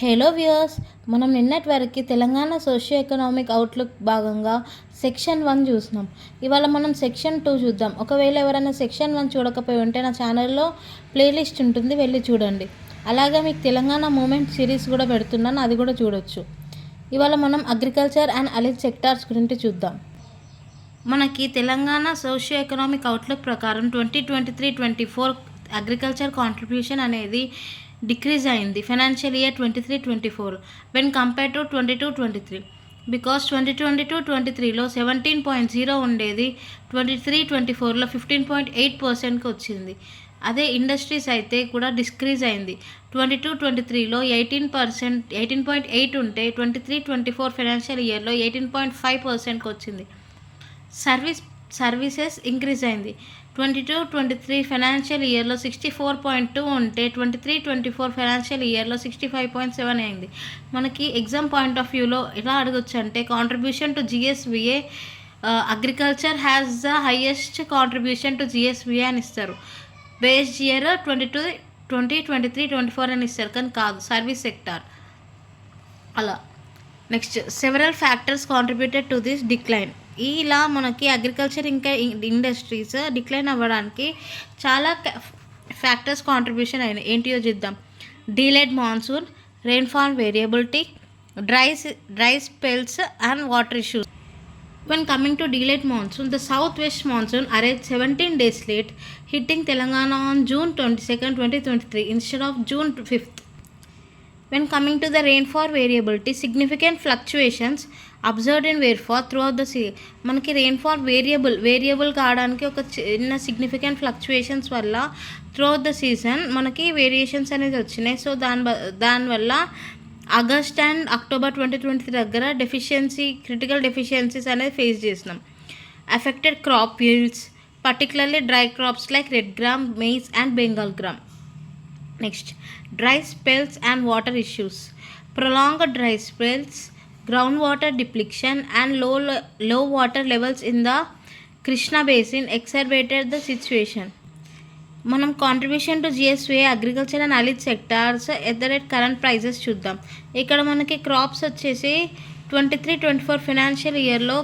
Hello viewers, మనం నిన్నటి వరకు తెలంగాణ సోషియో ఎకనామిక్ అవుట్లుక్ భాగంగా సెక్షన్ 1 చూసినాం. ఇవాళ మనం సెక్షన్ 2 చూద్దాం. ఒకవేళ ఎవరైనా సెక్షన్ 1 చూడకపోయి ఉంటే నా ఛానల్లో ప్లేలిస్ట్ ఉంటుంది, వెళ్ళి చూడండి. అలాగే మీకు తెలంగాణ మూమెంట్ సిరీస్ కూడా పెడుతున్నాను, అది కూడా చూడొచ్చు. ఇవాళ మనం అగ్రికల్చర్ అండ్ అలిడ్ సెక్టార్స్ గురించి చూద్దాం. మనకి తెలంగాణ సోషియో ఎకనామిక్ అవుట్లుక్ ప్రకారం 2023-24 అగ్రికల్చర్ కాంట్రిబ్యూషన్ అనేది డిక్రీజ్ అయింది financial year 23-24 when compare to 22-23. Because 2022-23లో 17.0 ఉండేది, 23-24లో 15.8%కి వచ్చింది. అదే ఇండస్ట్రీస్ అయితే కూడా డిక్రీజ్ అయింది. 22-23లో 18% ఉంటే 23-24 ఫైనాన్షియల్ ఇయర్లో 18.5%కి వచ్చింది. సర్వీసెస్ ఇంక్రీజ్ అయింది. 22-23 ఫైనాన్షియల్ ఇయర్లో 64.2 ఉంటే 23-24 ఫైనాన్షియల్ ఇయర్లో 65.7 అయింది. మనకి ఎగ్జామ్ పాయింట్ ఆఫ్ వ్యూలో ఎలా అడగొచ్చు అంటే, contribution to GSVA agriculture has the highest contribution to GSVA అని ఇస్తారు. బేస్డ్ ఇయర్ 2023-24 అని ఇస్తారు, కానీ కాదు, సర్వీస్ సెక్టార్. అలా next, several factors contributed to this decline. ఇలా మనకి అగ్రికల్చర్ ఇంకా ఇండస్ట్రీస్ డిక్లైన్ అవ్వడానికి చాలా ఫ్యాక్టర్స్ కాంట్రిబ్యూషన్ అయినాయి. ఏంటియో చూద్దాం. Delayed monsoon, rainfall variability, dry spells and water issues. When coming to delayed monsoon, the southwest monsoon arrived 17 days late, hitting Telangana on June 22nd, 2023 instead of June 5th. When coming to the rainfall variability, significant fluctuations observed in rainfall throughout the season. మనకి rainfall variable కావడానికి ఒక చిన్న significant fluctuations వల్ల throughout the season మనకి variations అనేది వచ్చినాయి. So దానివల్ల August and October 2023 దగ్గర క్రిటికల్ డెఫిషియన్సీస్ అనేది ఫేస్ చేసినాం. Affected crop yields, particularly dry crops like red gram, maize and bengal gram. Next, dry spells and water issues. Prolonged dry spells, groundwater depletion and low water levels in the Krishna basin exacerbated the situation. మనం contribution to GSVA agriculture and allied sectors at the rate current prices చూద్దాం. ఇక్కడ మనకి crops వచ్చేసి 23-24 financial ఇయర్లో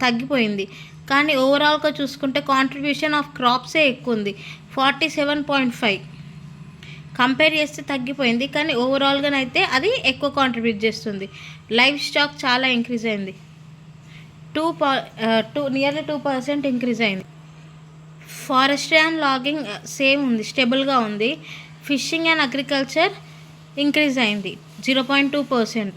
తగ్గిపోయింది, కానీ ఓవరాల్గా చూసుకుంటే కాంట్రిబ్యూషన్ ఆఫ్ క్రాప్సే ఎక్కువ ఉంది, 47.5. కంపేర్ చేస్తే తగ్గిపోయింది, కానీ ఓవరాల్గానైతే అది ఎక్కువ కాంట్రిబ్యూట్ చేస్తుంది. లైవ్ స్టాక్ చాలా ఇంక్రీజ్ అయింది, నియర్లీ 2% ఇంక్రీజ్ అయింది. ఫారెస్ట్రీ అండ్ లాగింగ్ సేమ్ ఉంది, స్టేబుల్గా ఉంది. ఫిషింగ్ అండ్ అగ్రికల్చర్ ఇంక్రీజ్ అయింది 0.2%.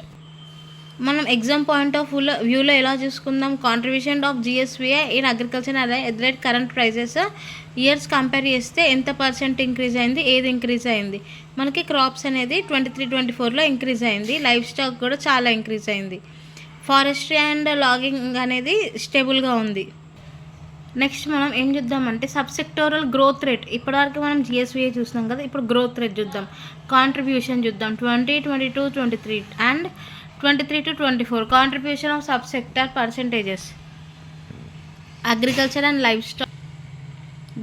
మనం ఎగ్జామ్ పాయింట్ ఆఫ్ వ్యూలో ఎలా చూసుకుందాం, contribution of GSVA in agriculture at rate current prices years compare చేస్తే ఎంత పర్సెంట్ ఇంక్రీజ్ అయింది, ఏది ఇంక్రీజ్ అయింది. మనకి క్రాప్స్ అనేది 23-24లో ఇంక్రీజ్ అయింది, లైవ్ స్టాక్ కూడా చాలా ఇంక్రీజ్ అయింది. ఫారెస్ట్రీ అండ్ లాగింగ్ అనేది స్టేబుల్గా ఉంది. నెక్స్ట్ మనం ఏం చూద్దామంటే సబ్సెక్టోరల్ గ్రోత్ రేట్. ఇప్పటివరకు మనం జిఎస్విఏ చూసినాం కదా, ఇప్పుడు గ్రోత్ రేట్ చూద్దాం. కాంట్రిబ్యూషన్ చూద్దాం. 2022-23 and 23-24 contribution of sub sector percentages. Agriculture and live stock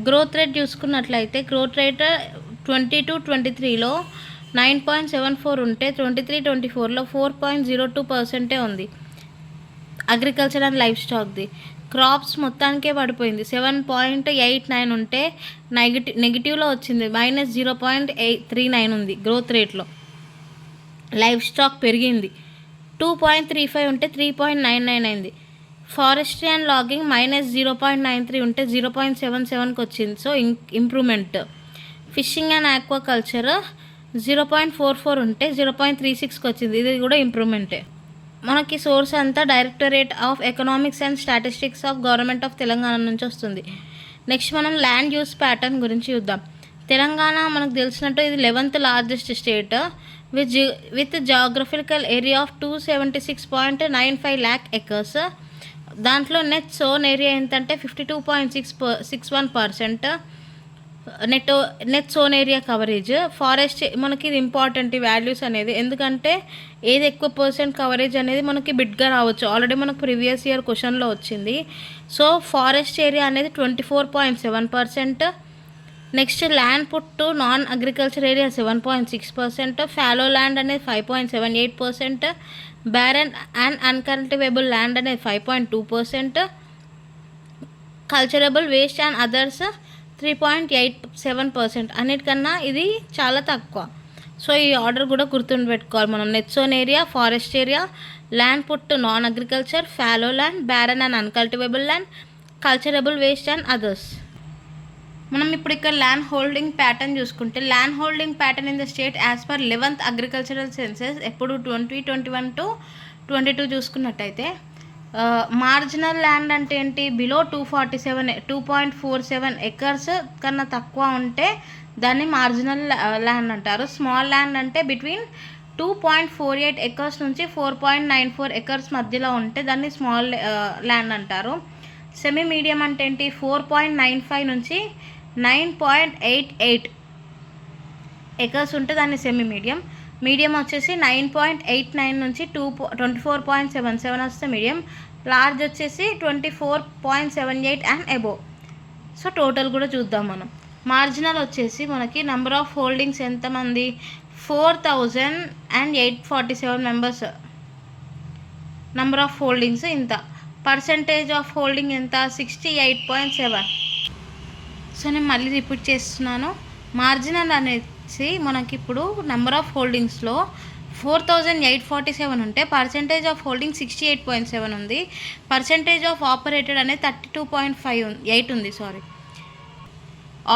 growth rate చూసుకున్నట్లయితే, గ్రోత్ రేట్ 22-23లో 9.74 ఉంటే 23-24లో 4.02% ఉంది అగ్రికల్చర్ అండ్ లైవ్ స్టాక్ది. క్రాప్స్ మొత్తానికే పడిపోయింది, 7.89 ఉంటే నెగిటివ్లో వచ్చింది, -0.39 ఉంది గ్రోత్ రేట్లో. లైవ్ స్టాక్ పెరిగింది, 2.35 ఉంటే 3.99 అయింది. ఫారెస్ట్రీ అండ్ లాగింగ్ -0.93 ఉంటే 0.77కి వచ్చింది, so improvement. Fishing and aquaculture 0.44 ఉంటే 0.36కి వచ్చింది, ఇది కూడా ఇంప్రూవ్మెంటే. మనకి సోర్స్ అంతా directorate of economics and statistics of government of Telangana నుంచి వస్తుంది. నెక్స్ట్ మనం ల్యాండ్ యూస్ ప్యాటర్న్ గురించి చూద్దాం. తెలంగాణ మనకు తెలిసినట్టు ఇది 11th largest state with geographical area of 276.95 lakh acres. దాంట్లో నెట్ సోన్ ఏరియా ఎంతంటే 52.61%. నెట్ సోన్ ఏరియా కవరేజ్. ఫారెస్ట్ మనకి ఇది ఇంపార్టెంట్, ఈ వాల్యూస్ అనేది, ఎందుకంటే ఏది ఎక్కువ పర్సెంట్ కవరేజ్ అనేది మనకి బిట్గా రావచ్చు. ఆల్రెడీ మనకు ప్రీవియస్ ఇయర్ క్వశ్చన్లో వచ్చింది. సో ఫారెస్ట్ ఏరియా అనేది 24.7%, next land put to non agriculture area 7.6%, follow land అనేది 5.78%, బ్యారన్ అండ్ అన్కల్టివేబుల్ ల్యాండ్ అనేది 5.2%, కల్చరబుల్ వేస్ట్ అండ్ అదర్స్ 3.87%. అన్నిటికన్నా ఇది చాలా తక్కువ. సో ఈ ఆర్డర్ కూడా గుర్తుంపెట్టుకోవాలి మనం. Net sown area, forest area, land put to non agriculture, fallow land, barren and uncultivable land, culturable waste and others. మనం ఇప్పుడు ఇక్కడ ల్యాండ్ హోల్డింగ్ ప్యాటర్న్ చూసుకుంటే, land holding pattern in the state as per 11th agricultural census ఎప్పుడు 2021 to 22 చూసుకున్నట్టయితే, marginal land అంటే ఏంటి, below 247 acres కన్నా తక్కువ ఉంటే దాన్ని మార్జినల్ ల్యాండ్ అంటారు. స్మాల్ ల్యాండ్ అంటే బిట్వీన్ 2.48 ఎకర్స్ నుంచి 4.94 ఎకర్స్ మధ్యలో ఉంటే దాన్ని స్మాల్ ల్యాండ్ అంటారు. సెమీ మీడియం అంటే ఏంటి, 4.95 నుంచి 9.88 ఎకర్స్ ఉంటే దాన్ని సెమీ మీడియం. మీడియం వచ్చేసి 9.89 నుంచి 24.77 వస్తే మీడియం. లార్జ్ వచ్చేసి 24.78 అండ్ అబోవ్. సో టోటల్ కూడా చూద్దాం మనం. మార్జినల్ వచ్చేసి మనకి నెంబర్ ఆఫ్ హోల్డింగ్స్ ఎంతమంది, 4,847 మెంబర్స్ నెంబర్ ఆఫ్ హోల్డింగ్స్ ఇంత. పర్సంటేజ్ ఆఫ్ హోల్డింగ్ ఎంత, 68.7. సో నేను మళ్ళీ రిపీట్ చేస్తున్నాను. మార్జినల్ అనేసి మనకి ఇప్పుడు నెంబర్ ఆఫ్ హోల్డింగ్స్లో 4,847 ఉంటే పర్సంటేజ్ ఆఫ్ హోల్డింగ్ 68.7 ఉంది. పర్సంటేజ్ ఆఫ్ ఆపరేటెడ్ అనేది 32.8 ఉంది.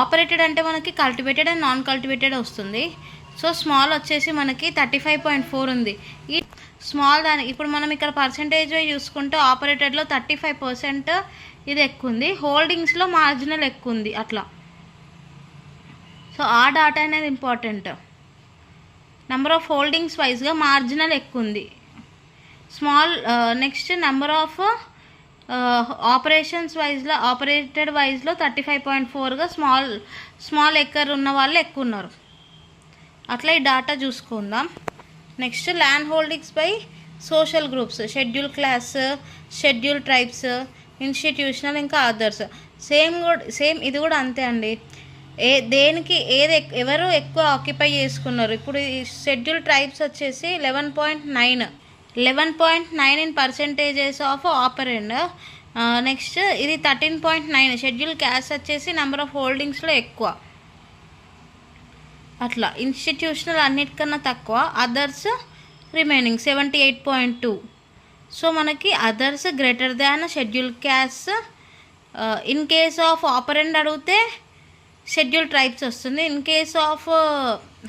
ఆపరేటెడ్ అంటే మనకి కల్టివేటెడ్ అండ్ నాన్ కల్టివేటెడ్ వస్తుంది. సో స్మాల్ వచ్చేసి మనకి 35.4 ఉంది. ఈ స్మాల్ దాని ఇప్పుడు మనం ఇక్కడ పర్సంటేజ్ చూసుకుంటే ఆపరేటెడ్లో 35% ఇది ఎక్కువ ఉంది, హోల్డింగ్స్లో మార్జినల్ ఎక్కువ ఉంది అట్లా. సో ఆ డాటా అనేది ఇంపార్టెంట్. నెంబర్ ఆఫ్ హోల్డింగ్స్ వైజ్గా మార్జినల్ ఎక్కువ ఉంది small. Next number of operations వైజ్లో, ఆపరేటెడ్ వైజ్లో 35.4గా స్మాల్ ఎకర్ ఉన్న వాళ్ళు ఎక్కువ ఉన్నారు. అట్లా ఈ డాటా చూసుకుందాం. Next land holdings by social groups, schedule class, schedule tribes, institutional, ఇంకా అదర్స్. సేమ్ ఇది కూడా అంతే అండి. దేనికి ఎవరు ఎక్కువ ఆక్యుపై చేసుకున్నారు. ఇప్పుడు ఈ షెడ్యూల్ ట్రైబ్స్ వచ్చేసి 11.9 ఇన్ పర్సెంటేజెస్ ఆఫ్ ఆపరెండ్. నెక్స్ట్ ఇది 13.9. షెడ్యూల్ క్యాస్ట్ వచ్చేసి నెంబర్ ఆఫ్ హోల్డింగ్స్లో ఎక్కువ అట్లా. ఇన్స్టిట్యూషనల్ అన్నిటికన్నా తక్కువ. Others remaining 78.2. సో మనకి others greater than schedule caste. In case of ఆపరెండ్ అడిగితే షెడ్యూల్ ట్రైబ్స్ వస్తుంది, ఇన్ కేస్ ఆఫ్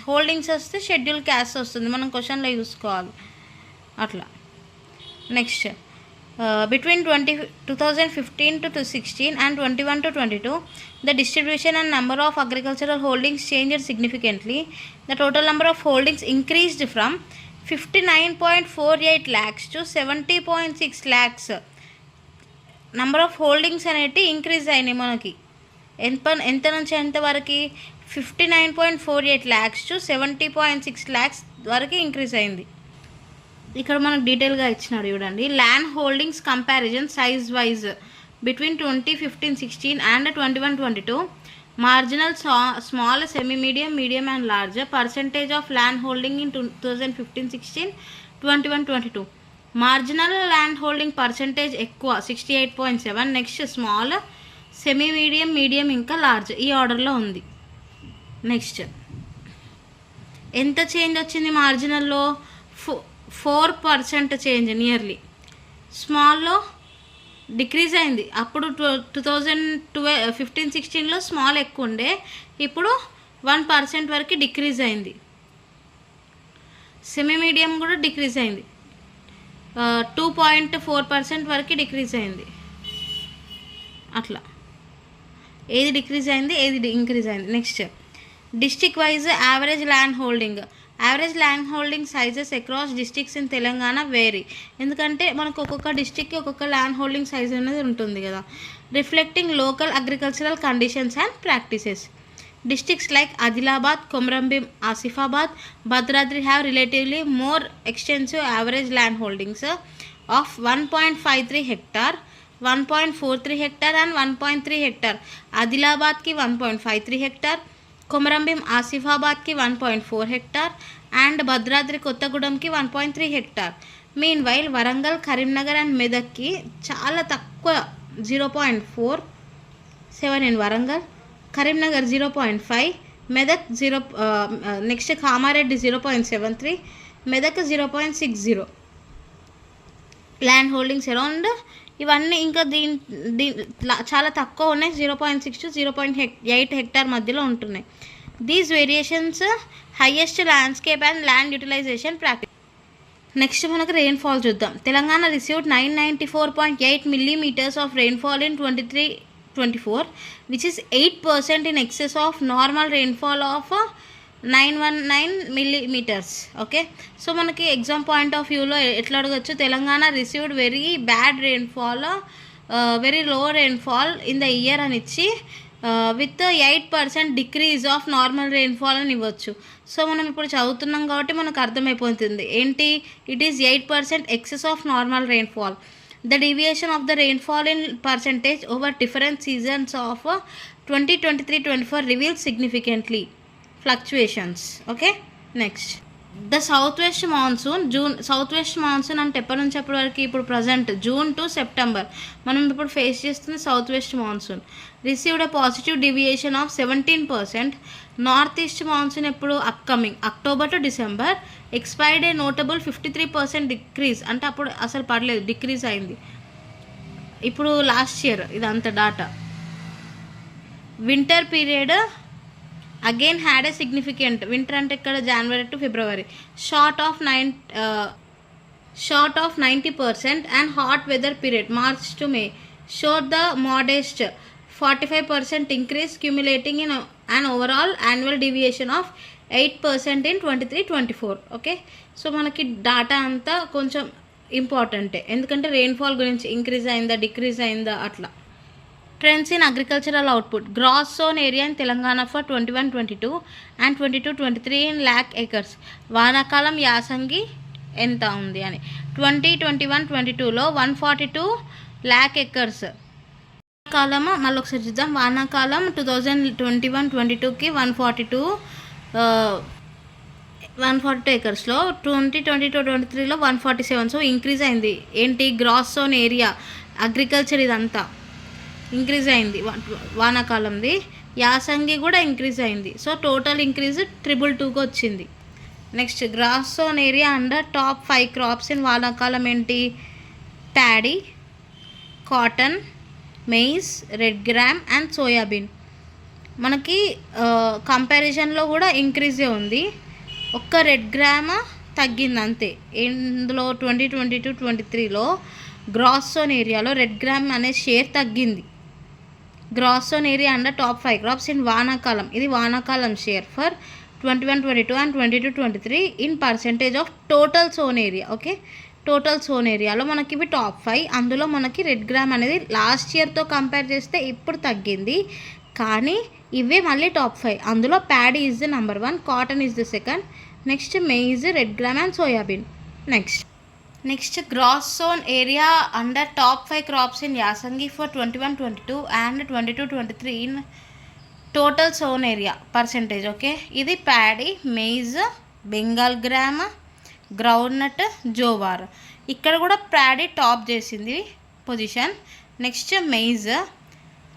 హోల్డింగ్స్ వస్తే షెడ్యూల్ క్యాస్ట్ వస్తుంది. మనం క్వశ్చన్లో చూసుకోవాలి అట్లా. Next between 2015 to 16 and 21 to 22, the distribution and number of agricultural holdings changed significantly. The total number of holdings increased from 59.48 lakhs to 70.6 lakhs. Number of holdings అనేవి increase అయినాయి మనకి. ఎంత నుంచి ఎంత వరకు, 59.48 lakhs to 70.6 lakhs వరకు increase అయింది. ఇక్కడ మనకు డీటెయిల్గా ఇచ్చినాడు చూడండి. Land holdings comparison size wise between 2015-16 and 21-22. Marginal, small, semi medium, medium and large. Percentage of land holding in 2015-16, 21-22. Marginal land holding percentage ఎక్కువ 68.7. Next small, semi medium, medium ఇంకా large ఈ ఆర్డర్లో ఉంది. నెక్స్ట్ ఎంత చేంజ్ వచ్చింది మార్జినల్లో, 4% change nearly. స్మాల్లో decrease అయింది. అప్పుడు 2015-16లో small ఎక్కువ ఉండే, ఇప్పుడు 1% వరకు డిక్రీజ్ అయింది. సెమీ మీడియం కూడా డిక్రీజ్ అయింది, 2.4% వరకు డిక్రీజ్ అయింది. అట్లా ఏది డిక్రీజ్ అయింది, ఏది ఇంక్రీజ్ అయింది. Next district wise average land holding. Average land holding sizes across districts in Telangana vary. ఎందుకంటే మనకు ఒక్కొక్క డిస్ట్రిక్ట్కి ఒక్కొక్క ల్యాండ్ హోల్డింగ్ సైజ్ అనేది ఉంటుంది కదా. Reflecting local agricultural conditions and practices. Districts like Adilabad, Komrambim, Asifabad, Bhadradri have relatively more extensive average land holdings of 1.53 hectare. 1.43 hectare and 1.3 hectare. ఆదిలాబాద్కి 1.53 hectare, Komaram Bheem ఆసిఫాబాద్కి 1.4 hectare and Bhadradri కొత్తగూడెంకి 1.3 hectare. Meanwhile Warangal, Karimnagar and మెదక్కి చాలా తక్కువ 0.47 in Warangal, Karimnagar 0.5, Medak next Kamareddy 0.73, Medak 0.60 land holdings around. ఇవన్నీ ఇంకా చాలా తక్కువ ఉన్నాయి, 0.6 to 0.8 హెక్టార్ మధ్యలో ఉంటున్నాయి. These variations highest landscape and land utilization practice. Next మనకు రెయిన్ఫాల్ చూద్దాం. Telangana received 994.8 millimeters of rainfall in 23-24, which is 8% in excess of normal rainfall of 919 millimeters. Okay, so మనకి ఎగ్జామ్ పాయింట్ ఆఫ్ వ్యూలో ఎట్లా అడగచ్చు, Telangana received very bad rainfall, very low rainfall in the year అని ఇచ్చి with 8% decrease of normal rainfall అని ఇవ్వచ్చు. So మనం ఇప్పుడు చదువుతున్నాం కాబట్టి మనకు అర్థమైపోతుంది ఏంటి, it is 8% excess of normal rainfall. The deviation of the rainfall in percentage over different seasons of 2023-24 reveals significantly fluctuations. Okay, next the south west monsoon. South west monsoon అంటే ఎప్పటి నుంచి ఎప్పటి వరకు, ఇప్పుడు ప్రజెంట్ జూన్ టు సెప్టెంబర్ మనం ఇప్పుడు face చేస్తుంది south west monsoon. Received a positive deviation of 17%. North east monsoon ఎప్పుడు upcoming October to December, expired a notable 53% decrease, అంటే అప్పుడు అసలు పడలేదు, డిక్రీజ్ అయింది ఇప్పుడు లాస్ట్ ఇయర్. ఇదంతా data. Winter period again had a significant, winter అంటే ఇక్కడ జనవరి టు ఫిబ్రవరి, short of 90%. And hot weather period March to May showed the modest 45% increase, cumulating in an overall annual deviation of 8% in 23-24. Okay, so మనకి data అంతా కొంచెం ఇంపార్టెంటే, ఎందుకంటే rainfall గురించి ఇంక్రీజ్ అయిందా డిక్రీజ్ అయిందా అట్లా. Trends in agricultural output. Gross sown area in Telangana for 21-22 and 22-23 in lakh acres. వానాకాలం యాసంగి ఎంత ఉంది అని 2021-22లో 142 lakh acres. కాలము మళ్ళీ ఒకసారి చూద్దాం. వానాకాలం 2021-22కి 142 ఎకర్స్లో, 2022-23లో 147. సో ఇంక్రీజ్ అయింది. ఏంటి, గ్రాస్ జోన్ ఏరియా అగ్రికల్చర్ ఇదంతా ఇంక్రీజ్ అయింది వానాకాలంది. యాసంగి కూడా ఇంక్రీజ్ అయింది. సో టోటల్ ఇంక్రీజ్ 222కి వచ్చింది. Next gross sown area under top 5 crops in వానాకాలం ఏంటి, paddy, cotton, maize, red gram and soybean. మనకి కంపారిజన్లో కూడా ఇంక్రీజే ఉంది, ఒక్క రెడ్ గ్రామ్ తగ్గింది అంతే. ఇందులో 2022-23లో గ్రాస్ జోన్ ఏరియాలో రెడ్ గ్రామ్ అనే షేర్ తగ్గింది. Gross sown area under top 5 crops in వానాకాలం, ఇది వానాకాలం share for 21-22 and 22-23 in percentage of total sown area. Okay, total sown ఏరియాలో మనకి ఇవి టాప్ 5. అందులో మనకి రెడ్ గ్రామ్ అనేది లాస్ట్ ఇయర్తో కంపేర్ చేస్తే ఇప్పుడు తగ్గింది, కానీ ఇవే మళ్ళీ టాప్ 5. అందులో paddy is the number 1, cotton is the second, next maize, red gram and soybean. Next gross sown area under top 5 crops in యాసంగి for 21-22 and 22-23 in total sown area percentage. Okay, ఇది paddy, maize, Bengal gram, groundnut, jowar. ఇక్కడ కూడా paddy top చేసింది పొజిషన్. Next maize,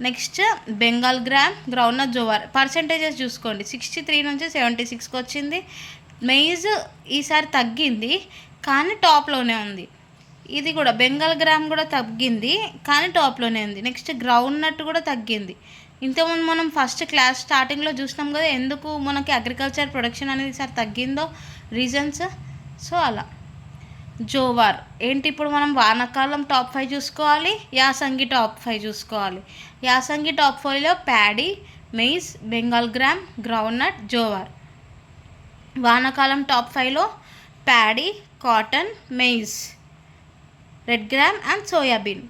next Bengal gram, groundnut, jowar. Percentages చూసుకోండి, 63 నుంచి 76కి వచ్చింది. Maize ఈసారి తగ్గింది కానీ టాప్లోనే ఉంది. ఇది కూడా బెంగాల్ గ్రామ్ కూడా తగ్గింది కానీ టాప్లోనే ఉంది. నెక్స్ట్ గ్రౌండ్నట్ కూడా తగ్గింది. ఇంతకుముందు మనం ఫస్ట్ క్లాస్ స్టార్టింగ్లో చూసినాం కదా ఎందుకు మనకి అగ్రికల్చర్ ప్రొడక్షన్ అనేది ఈసారి తగ్గిందో, రీజన్స్. సో అలా. జోవార్ ఏంటి, ఇప్పుడు మనం వానాకాలం టాప్ 5 చూసుకోవాలి, యాసంగి టాప్ 5 చూసుకోవాలి. యాసంగి టాప్ 5లో paddy, maize, Bengal gram, groundnut, jowar. వానాకాలం టాప్ 5లో paddy, cotton, maize, red gram and soybean.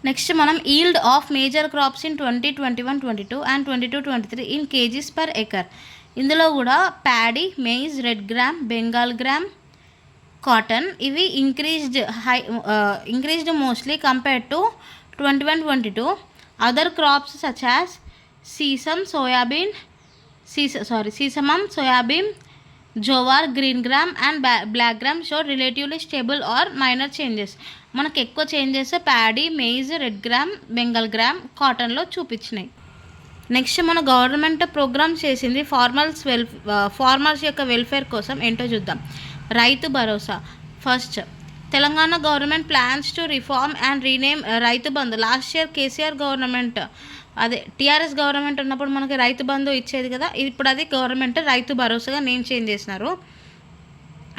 Next మనం yield of major crops in 2021-22 and 22-23 in kgs per acre. ఇందులో కూడా paddy, maize, red gram, Bengal gram, cotton ఇవి increased mostly compared to 21-22. Other crops such as sesamum, soybean, jowar, green gram and black gram show relatively stable or minor changes. మనకు ఎక్కువ changes paddy, maize, red gram, Bengal gram, కాటన్లో చూపించినాయి. Next మన government programme చేసింది farmers యొక్క welfare కోసం ఏంటో చూద్దాం. Rythu Bharosa. First, Telangana government plans to reform and rename Rythu Bandhu. Last year KCR government, అదే టీఆర్ఎస్ గవర్నమెంట్ ఉన్నప్పుడు మనకి రైతు బంధు ఇచ్చేది కదా, ఇప్పుడు అది గవర్నమెంట్ రైతు భరోసాగా నేమ్ చేంజ్ చేసినారు.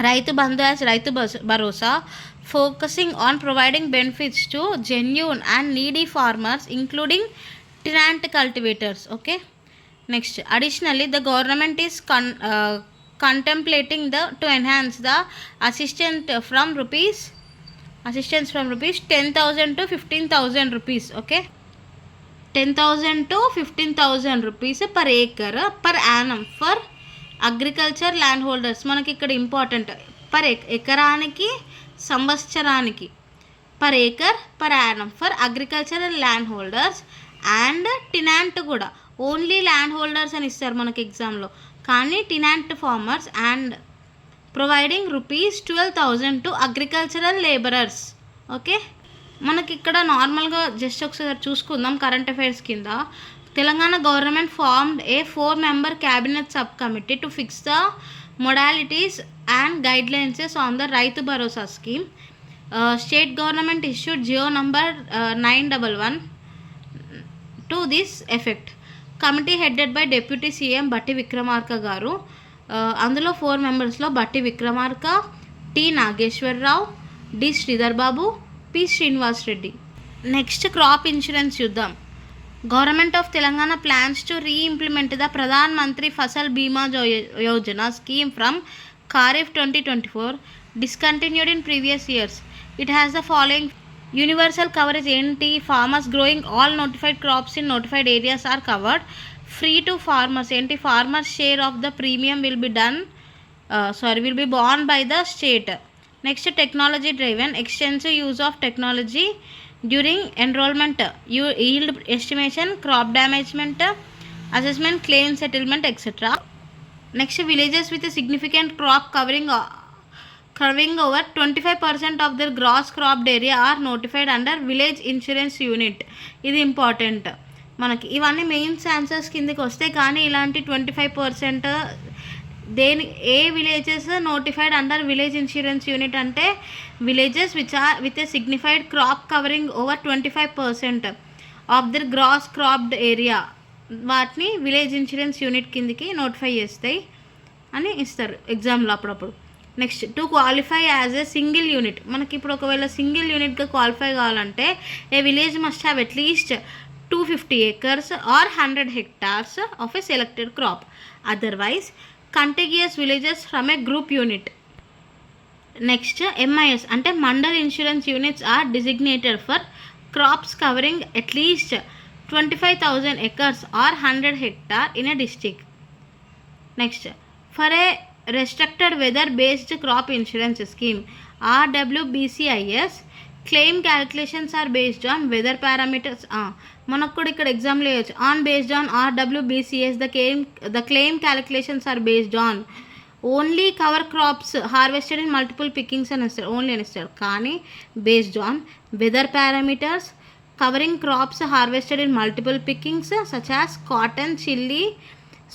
Rythu Bandhu as Rythu Bharosa focusing on providing benefits to genuine and needy farmers including tenant cultivators. Okay, next, additionally the government is contemplating to enhance the assistance from rupees 10,000 to 15,000 rupees. Okay, 10,000 to 15,000 rupees per acre per annum for agriculture land holders. మనకి ఇక్కడ important, per ఎకరానికి, సంవత్సరానికి, per acre per annum for agricultural land holders and tenant కూడా. Only land holders అని ఇస్తారు మనకి ఎగ్జామ్లో, కానీ tenant farmers and providing ₹12,000 to agricultural labourers. Okay, మనకి ఇక్కడ నార్మల్గా జస్ట్ ఒకసారి చూసుకుందాం కరెంట్ అఫైర్స్ కింద. Telangana government formed a 4-member cabinet sub committee to fix the modalities and guidelines on the Rythu Bharosa scheme. State government issued GO number 911 to this effect. Committee headed by deputy CM Bhatti Vikramarka గారు. అందులో 4 members Bhatti Vikramarka, T Nageswara Rao, D Sridhar Babu, P Srinivas Reddy. Next, crop insurance చూద్దాం. Government of Telangana plans to reimplement the Pradhan Mantri Fasal Bima Yojana scheme from Kharif 2024, discontinued in previous years. It has the following universal coverage ఏంటి? farmers growing all notified crops in notified areas are covered. Free to farmers ఏంటి? farmers share of the premium will be borne by the state. Next, technology driven extensive use of technology during enrollment, yield estimation, crop damagement assessment, claim settlement, etc. Next, villages with a significant crop covering over 25% of their gross cropped area are notified under village insurance unit. ఇది important మనకి. ఇవన్నీ mains answers కిందకి వస్తాయి, కానీ ఇలాంటి 25% a villages notified under village insurance unit అంటే villages with a signified crop covering over 25% of their gross cropped area, వాటిని village insurance unit కిందకి నోటిఫై చేస్తాయి అని ఇస్తారు ఎగ్జామ్లో అప్పుడప్పుడు. Next, to qualify as a single unit. మనకి ఇప్పుడు ఒకవేళ సింగిల్ యూనిట్గా క్వాలిఫై కావాలంటే a village must have at least 250 acres or 100 hectares of a selected crop. Otherwise contiguous villages from a group unit. Next, MIS అంటే mandal insurance units are designated for crops covering at least 25,000 acres or 100 hectares in a district. Next, for a restricted weather based crop insurance scheme RWBCIS, claim calculations are based on weather parameters. మనకు కూడా ఇక్కడ ఎగ్జామ్లో వేయచ్చు. On based on RWBCS the claim calculations are based on only cover crops harvested in multiple pickings అని ఇస్తారు, only అని ఇస్తారు. కానీ based on weather parameters covering crops harvested in multiple pickings such as cotton, chilli,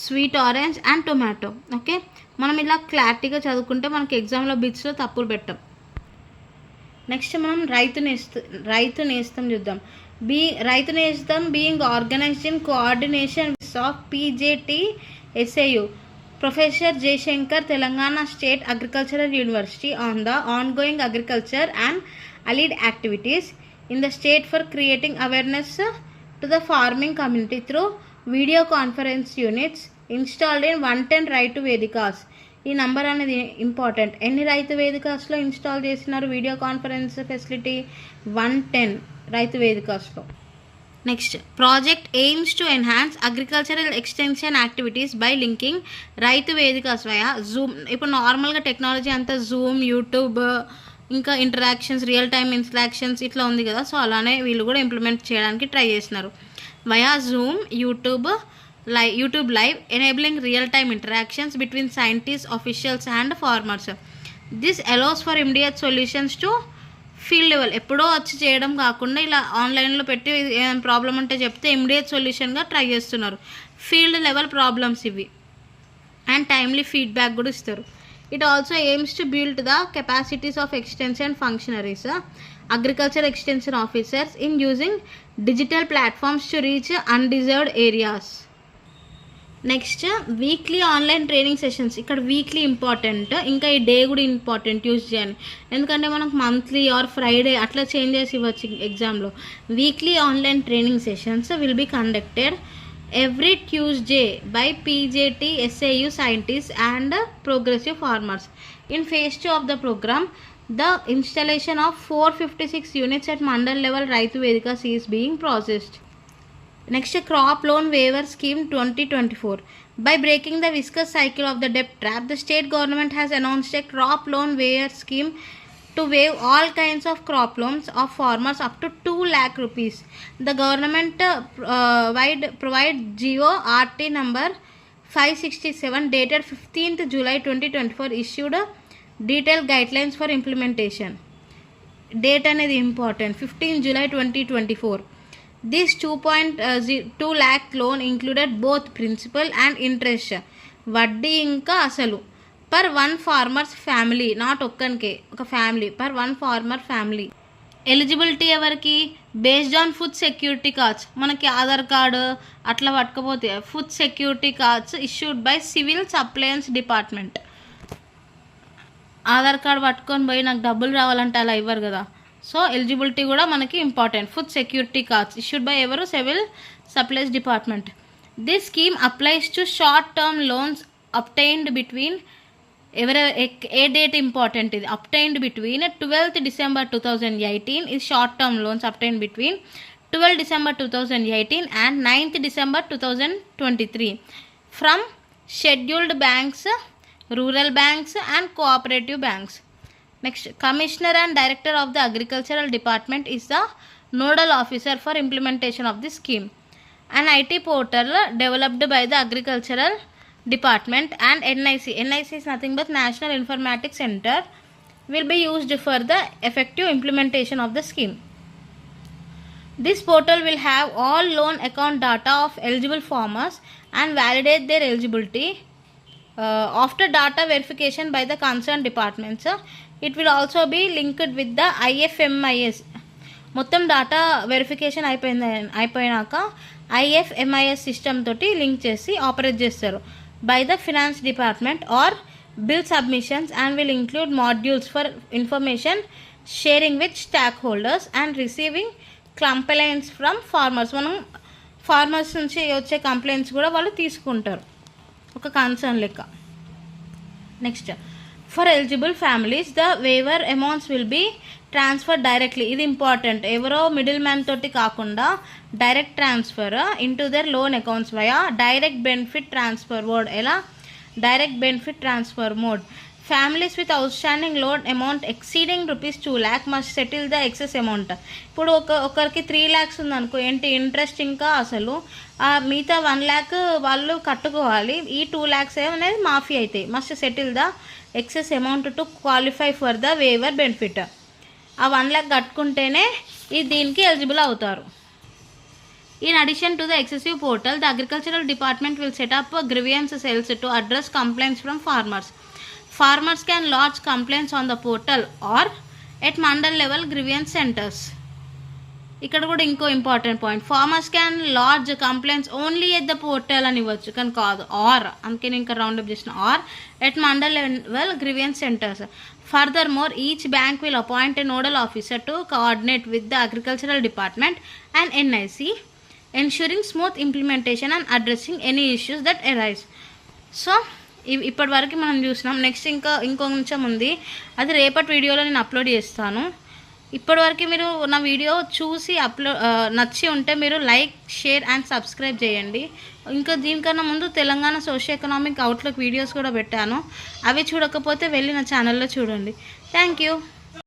sweet orange and tomato. Okay, మనం ఇలా క్లారిటీగా చదువుకుంటే మనకి ఎగ్జామ్లో బిట్స్లో తప్పులు పెట్టాం. నెక్స్ట్, మనం రైతు నేస్తం చూద్దాం. Rythu Nestham being organized in coordination of PJTSAU, professor Jayashankar, Telangana state agricultural university on the ongoing agriculture and allied activities in the state for creating awareness to the farming community through video conference units installed in 110 రైతు వేదికాస్. ఈ number అనేది important. ఎన్ని రైతు వేదికాస్లో install చేసినారు video conference facility? 110 Rythu వేదికాస్లో. Next project aims to enhance agricultural extension activities by linking Rythu Vedika స్వయ Zoom. ఇప్పుడు నార్మల్గా టెక్నాలజీ అంతా జూమ్, యూట్యూబ్, ఇంకా ఇంటరాక్షన్స్, రియల్ టైమ్ ఇంటరాక్షన్స్ ఇట్లా ఉంది కదా. సో అలానే వీళ్ళు కూడా ఇంప్లిమెంట్ చేయడానికి ట్రై చేస్తున్నారు. Via Zoom, YouTube live enabling real time interactions between scientist, officials and farmers. This allows for immediate solutions to field level. ఎప్పుడో వచ్చి చేయడం కాకుండా ఇలా ఆన్లైన్లో పెట్టి ఏమైనా ప్రాబ్లం అంటే చెప్తే ఇమ్మీడియట్ సొల్యూషన్గా ట్రై చేస్తున్నారు. ఫీల్డ్ లెవెల్ ప్రాబ్లమ్స్ ఇవి, అండ్ టైమ్లీ ఫీడ్బ్యాక్ కూడా ఇస్తారు. It also aims to build the capacities of extension functionaries, agriculture extension officers in using digital platforms to reach undeserved areas. Next weekly online training sessions. ఇక్కడ weekly important, ఇంకా ఈ day కూడా important use చేయండి. ఎందుకంటే మనకు monthly or Friday అట్లా change చేసి ఇవ్వచ్చు ఎగ్జామ్లో. Weekly online training sessions will be conducted every Tuesday by PJT SAU scientists and progressive farmers. In phase 2 of the program, the installation of 456 units at mandal level Raitu Vedikas is being processed. Next, crop loan waiver scheme 2024. By breaking the viscous cycle of the debt trap, the state government has announced a crop loan waiver scheme to waive all kinds of crop loans of farmers up to 2 lakh rupees. The government provide GO RT number 567 dated 15th July 2024 issued detailed guidelines for implementation. Date అనేది important, 15 July 2024. This 2.2 lakh loan included both principal and interest, వడ్డీ ఇంకా అసలు, per one farmer's family, not ఒక్కనికే, ఒక family, per one farmer family. Eligibility ఎవరికి? Based on food security cards. మనకి Aadhaar card అట్లా పట్టుకపోతే food security cards issued by civil supplies department. Aadhaar card పట్టుకొని పోయి నాకు డబ్బులు రావాలంటే అలా ఇవ్వరు కదా. సో ఎలిజిబిలిటీ కూడా మనకి important. Food security cards issued by ఎవరు? Civil supplies department. This scheme applies to short term loans obtained between a date important ఇది? Obtained between 12th December 2018 is short term loans obtained between 12 December 2018 and 9th December 2023 from scheduled banks, rural banks and cooperative banks. Next, Commissioner and Director of the Agricultural Department is the nodal officer for implementation of this scheme. An IT portal developed by the Agricultural Department and NIC is nothing but National Informatics Center will be used for the effective implementation of the scheme. This portal will have all loan account data of eligible farmers and validate their eligibility. After data verification by the concerned departments, it will also be linked with the IFMIS. మొత్తం data verification అయిపోయినాక IFMIS system తోటి link చేసి operate చేస్తారు by the finance department or bill submissions, and will include modules for information sharing with stakeholders and receiving complaints from farmers. మనం farmers నుంచి వచ్చే complaints కూడా వాళ్ళు తీసుకుంటారు ఒక కన్సర్న్ లెక్క. Next, for eligible families the waiver amounts will be transfer directly. ఇది important. ఎవరో మిడిల్ మ్యాన్ తోటి కాకుండా direct transfer into their loan accounts via direct benefit transfer mode. ఎలా? Direct benefit transfer mode. Families with outstanding loan amount exceeding ₹2 lakh must settle the excess amount. ఇప్పుడు ఒకరికి 3 lakhs ఉందనుకో, ఏంటి interest ఇంకా అసలు, మిగతా 1 lakh వాళ్ళు కట్టుకోవాలి. ఈ 2 lakhs అనేది మాఫీ అవుతాయి. Must settle the excess amount to qualify for the waiver benefit. ఆ 1 lakh కట్టుకుంటేనే దీనికి ఎలిజిబుల్ అవుతారు. In addition to the excessive portal, the Agricultural Department will set up grievance cells to address complaints from farmers. Farmers can lodge complaints on the portal or at mandal level grievance centers. ఇక్కడ కూడా ఇంకో important point, farmers can lodge complaints only at the portal అని ఇవ్వచ్చు, కానీ కాదు are, అందుకే నేను ఇంకా రౌండప్ చేసిన or at mandal level grievance centres. Furthermore, each bank will appoint a nodal officer to coordinate with the Agricultural Department and NIC, ensuring smooth implementation and addressing any issues that arise. So ఇప్పటి వరకు మనం చూసినాం. Next ఇంకో కొంచెం ఉంది, అది రేపటి వీడియోలో నేను అప్లోడ్ చేస్తాను. ఇప్పటివరకు మీరు నా వీడియో చూసి నచ్చి ఉంటే మీరు లైక్, షేర్ అండ్ సబ్స్క్రైబ్ చేయండి. ఇంకా దీనికన్నా ముందు Telangana socio economic outlook videos కూడా పెట్టాను. అవి చూడకపోతే వెళ్ళి నా ఛానల్లో చూడండి. Thank you.